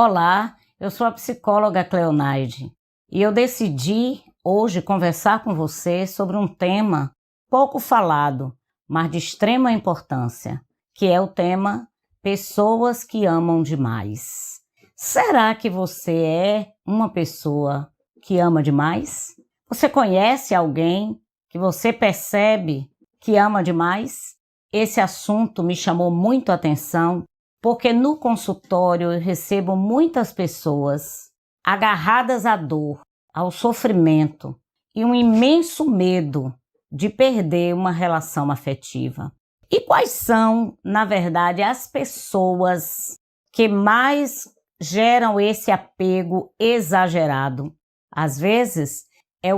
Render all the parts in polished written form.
Olá, eu sou a psicóloga Cleonaide e eu decidi hoje conversar com você sobre um tema pouco falado, mas de extrema importância, que é o tema pessoas que amam demais. Será que você é uma pessoa que ama demais? Você conhece alguém que você percebe que ama demais? Esse assunto me chamou muito a atenção porque no consultório eu recebo muitas pessoas agarradas à dor, ao sofrimento e um imenso medo de perder uma relação afetiva. E quais são, na verdade, as pessoas que mais geram esse apego exagerado? Às vezes é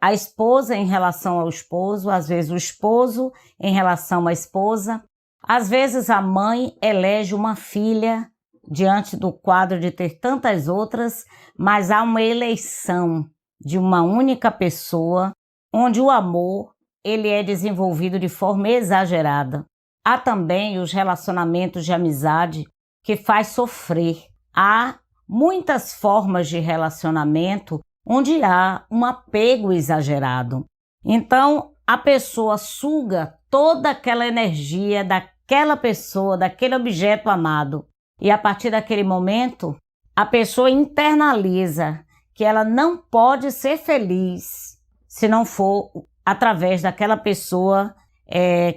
a esposa em relação ao esposo, às vezes o esposo em relação à esposa. Às vezes a mãe elege uma filha diante do quadro de ter tantas outras, mas há uma eleição de uma única pessoa, onde o amor ele é desenvolvido de forma exagerada. Há também os relacionamentos de amizade que faz sofrer. Há muitas formas de relacionamento onde há um apego exagerado. Então, a pessoa suga toda aquela energia daquela pessoa, daquele objeto amado. E a partir daquele momento, a pessoa internaliza que ela não pode ser feliz se não for através daquela pessoa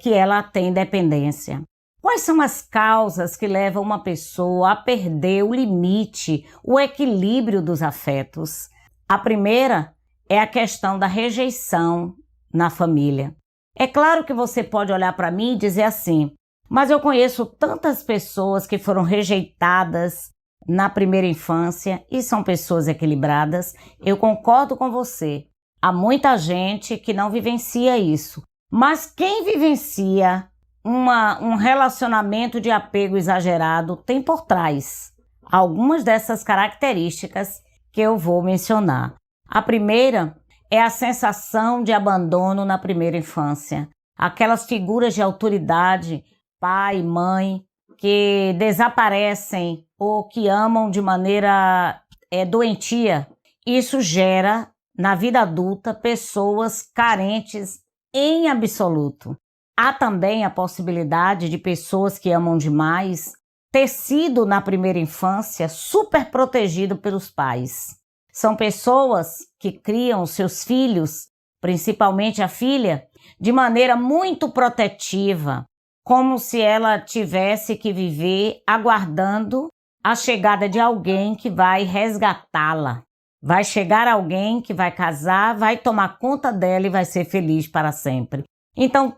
que ela tem dependência. Quais são as causas que levam uma pessoa a perder o limite, o equilíbrio dos afetos? A primeira é a questão da rejeição na família. É claro que você pode olhar para mim e dizer assim, mas eu conheço tantas pessoas que foram rejeitadas na primeira infância e são pessoas equilibradas. Eu concordo com você. Há muita gente que não vivencia isso. Mas quem vivencia um relacionamento de apego exagerado tem por trás algumas dessas características que eu vou mencionar. A primeira é a sensação de abandono na primeira infância. Aquelas figuras de autoridade, pai, mãe, que desaparecem ou que amam de maneira doentia. Isso gera, na vida adulta, pessoas carentes em absoluto. Há também a possibilidade de pessoas que amam demais ter sido, na primeira infância, super protegido pelos pais. São pessoas que criam seus filhos, principalmente a filha, de maneira muito protetiva, como se ela tivesse que viver aguardando a chegada de alguém que vai resgatá-la. Vai chegar alguém que vai casar, vai tomar conta dela e vai ser feliz para sempre. Então,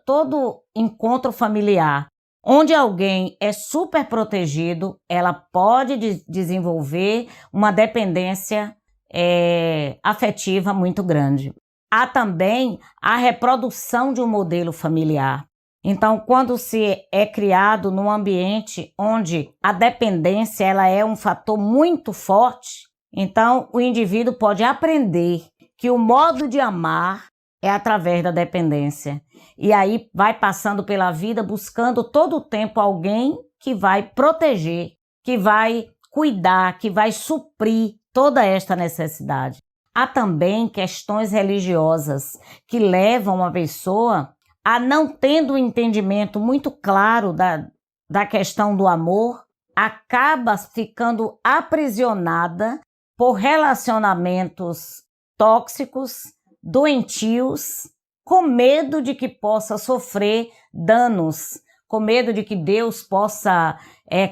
todo encontro familiar onde alguém é super protegido, ela pode desenvolver uma dependência afetiva muito grande. Há também a reprodução de um modelo familiar. Então, quando se é criado num ambiente onde a dependência ela é um fator muito forte, então o indivíduo pode aprender que o modo de amar é através da dependência. E aí vai passando pela vida buscando todo o tempo alguém que vai proteger, que vai cuidar, que vai suprir toda esta necessidade. Há também questões religiosas que levam a pessoa a, não tendo um entendimento muito claro da questão do amor, acaba ficando aprisionada por relacionamentos tóxicos, doentios, com medo de que possa sofrer danos, com medo de que Deus possa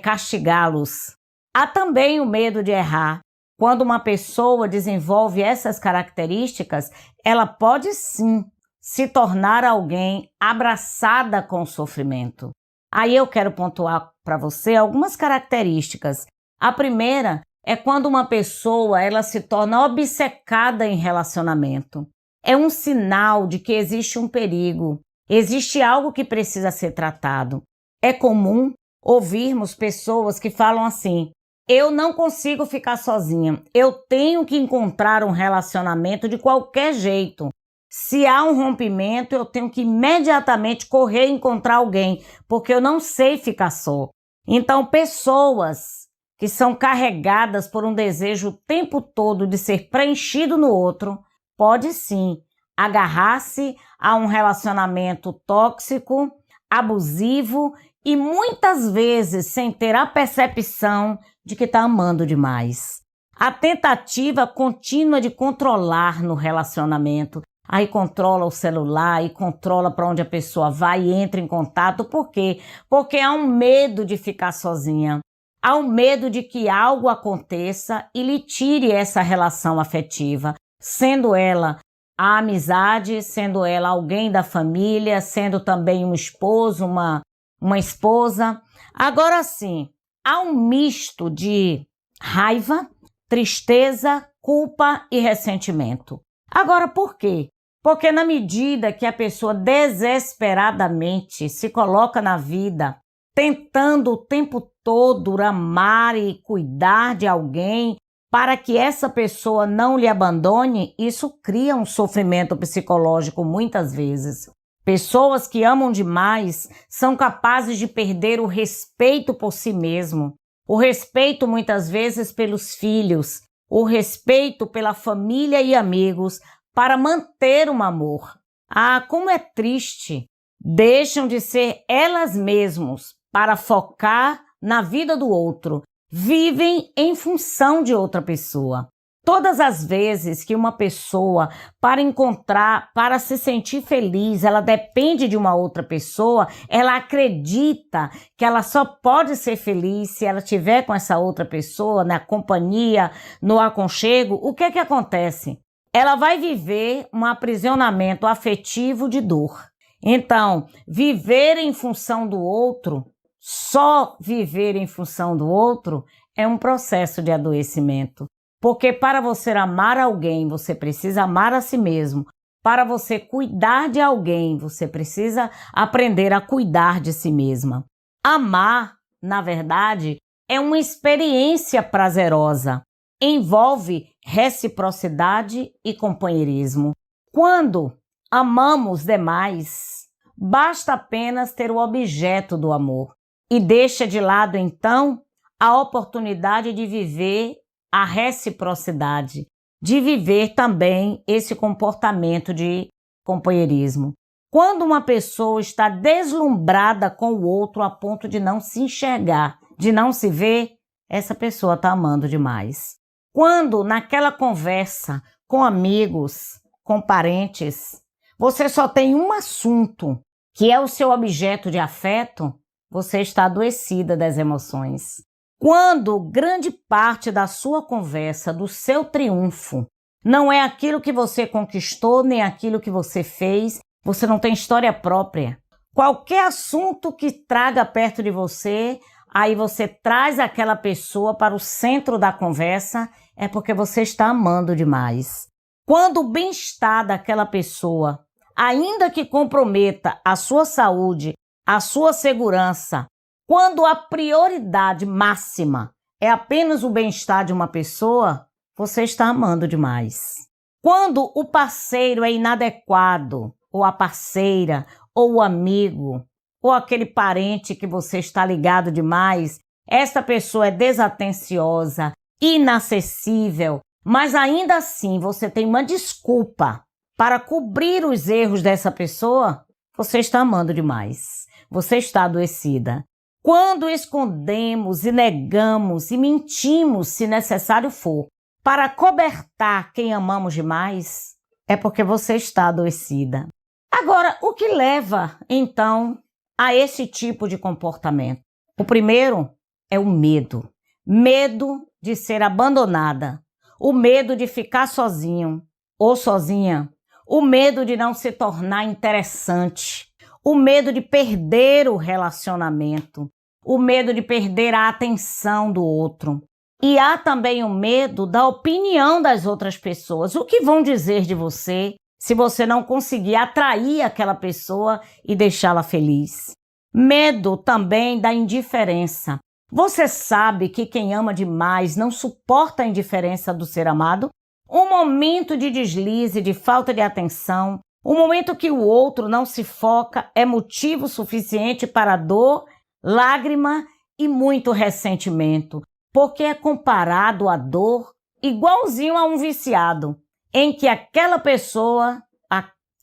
castigá-los. Há também o medo de errar. Quando uma pessoa desenvolve essas características, ela pode sim se tornar alguém abraçada com o sofrimento. Aí eu quero pontuar para você algumas características. A primeira é quando uma pessoa ela se torna obcecada em relacionamento. É um sinal de que existe um perigo, existe algo que precisa ser tratado. É comum ouvirmos pessoas que falam assim, eu não consigo ficar sozinha, eu tenho que encontrar um relacionamento de qualquer jeito. Se há um rompimento, eu tenho que imediatamente correr e encontrar alguém, porque eu não sei ficar só. Então, pessoas que são carregadas por um desejo o tempo todo de ser preenchido no outro, pode sim agarrar-se a um relacionamento tóxico, abusivo e muitas vezes sem ter a percepção de que está amando demais. A tentativa contínua de controlar no relacionamento, aí controla o celular e controla para onde a pessoa vai e entra em contato. Por quê? Porque há um medo de ficar sozinha. Há um medo de que algo aconteça e lhe tire essa relação afetiva, sendo ela a amizade, sendo ela alguém da família, sendo também um esposo, uma esposa. Agora sim, há um misto de raiva, tristeza, culpa e ressentimento. Agora, por quê? Porque na medida que a pessoa desesperadamente se coloca na vida, tentando o tempo todo amar e cuidar de alguém para que essa pessoa não lhe abandone, isso cria um sofrimento psicológico muitas vezes. Pessoas que amam demais são capazes de perder o respeito por si mesmo, o respeito muitas vezes pelos filhos, o respeito pela família e amigos para manter um amor. Ah, como é triste! Deixam de ser elas mesmas para focar na vida do outro. Vivem em função de outra pessoa. Todas as vezes que uma pessoa, para se sentir feliz, ela depende de uma outra pessoa, ela acredita que ela só pode ser feliz se ela estiver com essa outra pessoa, na companhia, no aconchego. O que acontece? Ela vai viver um aprisionamento afetivo de dor. Então, viver em função do outro, só viver em função do outro, é um processo de adoecimento. Porque para você amar alguém, você precisa amar a si mesmo. Para você cuidar de alguém, você precisa aprender a cuidar de si mesma. Amar, na verdade, é uma experiência prazerosa. Envolve reciprocidade e companheirismo. Quando amamos demais, basta apenas ter o objeto do amor e deixa de lado, então, a oportunidade de viver a reciprocidade, de viver também esse comportamento de companheirismo. Quando uma pessoa está deslumbrada com o outro a ponto de não se enxergar, de não se ver, essa pessoa está amando demais. Quando naquela conversa com amigos, com parentes, você só tem um assunto, que é o seu objeto de afeto, você está adoecida das emoções. Quando grande parte da sua conversa, do seu triunfo, não é aquilo que você conquistou, nem aquilo que você fez, você não tem história própria. Qualquer assunto que traga perto de você, aí você traz aquela pessoa para o centro da conversa, é porque você está amando demais. Quando o bem-estar daquela pessoa, ainda que comprometa a sua saúde, a sua segurança, quando a prioridade máxima é apenas o bem-estar de uma pessoa, você está amando demais. Quando o parceiro é inadequado, ou a parceira, ou o amigo, ou aquele parente que você está ligado demais, esta pessoa é desatenciosa, inacessível, mas ainda assim você tem uma desculpa para cobrir os erros dessa pessoa, você está amando demais. Você está adoecida. Quando escondemos e negamos e mentimos, se necessário for, para cobertar quem amamos demais, é porque você está adoecida. Agora, o que leva, então, a esse tipo de comportamento? O primeiro é o medo. Medo de ser abandonada. O medo de ficar sozinho ou sozinha. O medo de não se tornar interessante. O medo de perder o relacionamento, o medo de perder a atenção do outro. E há também o medo da opinião das outras pessoas. O que vão dizer de você se você não conseguir atrair aquela pessoa e deixá-la feliz? Medo também da indiferença. Você sabe que quem ama demais não suporta a indiferença do ser amado? Um momento de deslize, de falta de atenção, o momento que o outro não se foca é motivo suficiente para dor, lágrima e muito ressentimento. porque é comparado à dor igualzinho a um viciado, em que aquela pessoa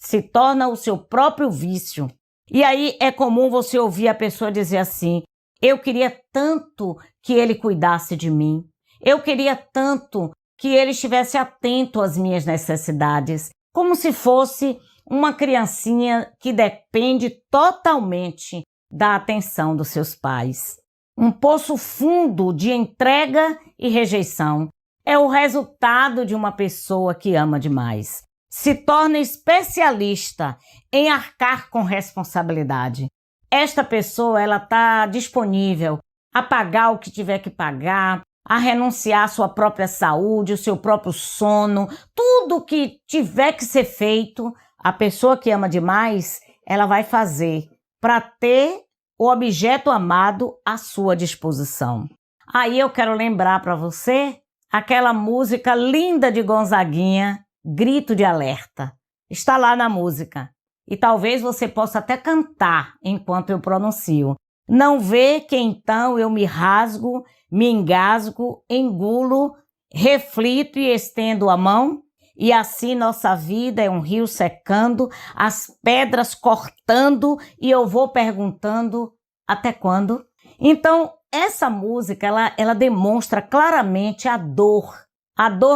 se torna o seu próprio vício. E aí é comum você ouvir a pessoa dizer assim: eu queria tanto que ele cuidasse de mim, eu queria tanto que ele estivesse atento às minhas necessidades, como se fosse uma criancinha que depende totalmente da atenção dos seus pais. Um poço fundo de entrega e rejeição é o resultado de uma pessoa que ama demais. Se torna especialista em arcar com responsabilidade. Esta pessoa, ela está disponível a pagar o que tiver que pagar, a renunciar à sua própria saúde, o seu próprio sono, tudo que tiver que ser feito, a pessoa que ama demais, ela vai fazer para ter o objeto amado à sua disposição. Aí eu quero lembrar para você aquela música linda de Gonzaguinha, Grito de Alerta. Está lá na música. E talvez você possa até cantar enquanto eu pronuncio. Não vê que então eu me rasgo, me engasgo, engulo, reflito e estendo a mão? E assim nossa vida é um rio secando, as pedras cortando e eu vou perguntando até quando? Então, essa música, ela demonstra claramente a dor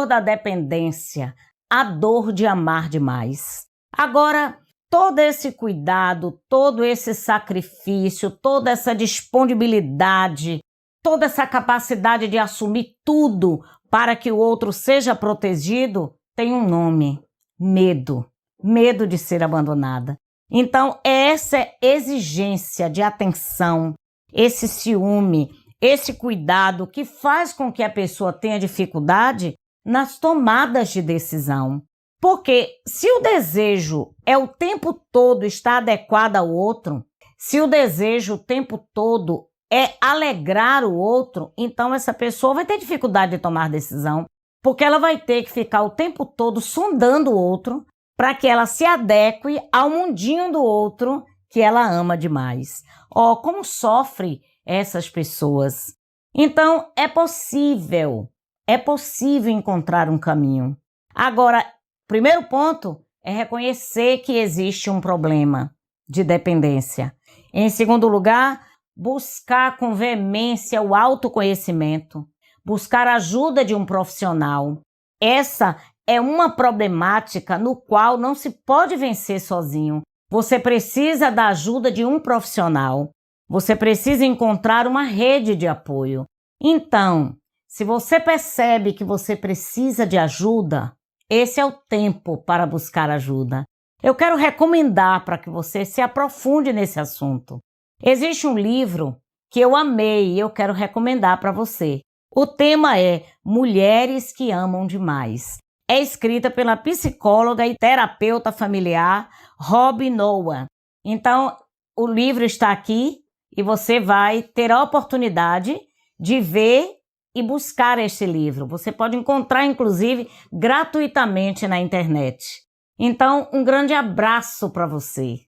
da dependência, a dor de amar demais. Agora, todo esse cuidado, todo esse sacrifício, toda essa disponibilidade, toda essa capacidade de assumir tudo para que o outro seja protegido, tem um nome: medo. Medo de ser abandonada. Então, essa exigência de atenção, esse ciúme, esse cuidado que faz com que a pessoa tenha dificuldade nas tomadas de decisão. Porque se o desejo é o tempo todo estar adequado ao outro, se o desejo o tempo todo é alegrar o outro, então essa pessoa vai ter dificuldade de tomar decisão, porque ela vai ter que ficar o tempo todo sondando o outro para que ela se adeque ao mundinho do outro que ela ama demais. Como sofrem essas pessoas. Então, é possível encontrar um caminho. Agora, primeiro ponto é reconhecer que existe um problema de dependência. Em segundo lugar, buscar com veemência o autoconhecimento, buscar a ajuda de um profissional. Essa é uma problemática no qual não se pode vencer sozinho. Você precisa da ajuda de um profissional. Você precisa encontrar uma rede de apoio. Então, se você percebe que você precisa de ajuda, esse é o tempo para buscar ajuda. Eu quero recomendar para que você se aprofunde nesse assunto. Existe um livro que eu amei e eu quero recomendar para você. O tema é Mulheres que Amam Demais. É escrita pela psicóloga e terapeuta familiar Robin Noah. Então, o livro está aqui e você vai ter a oportunidade de ver e buscar este livro. Você pode encontrar, inclusive, gratuitamente na internet. Então, um grande abraço para você.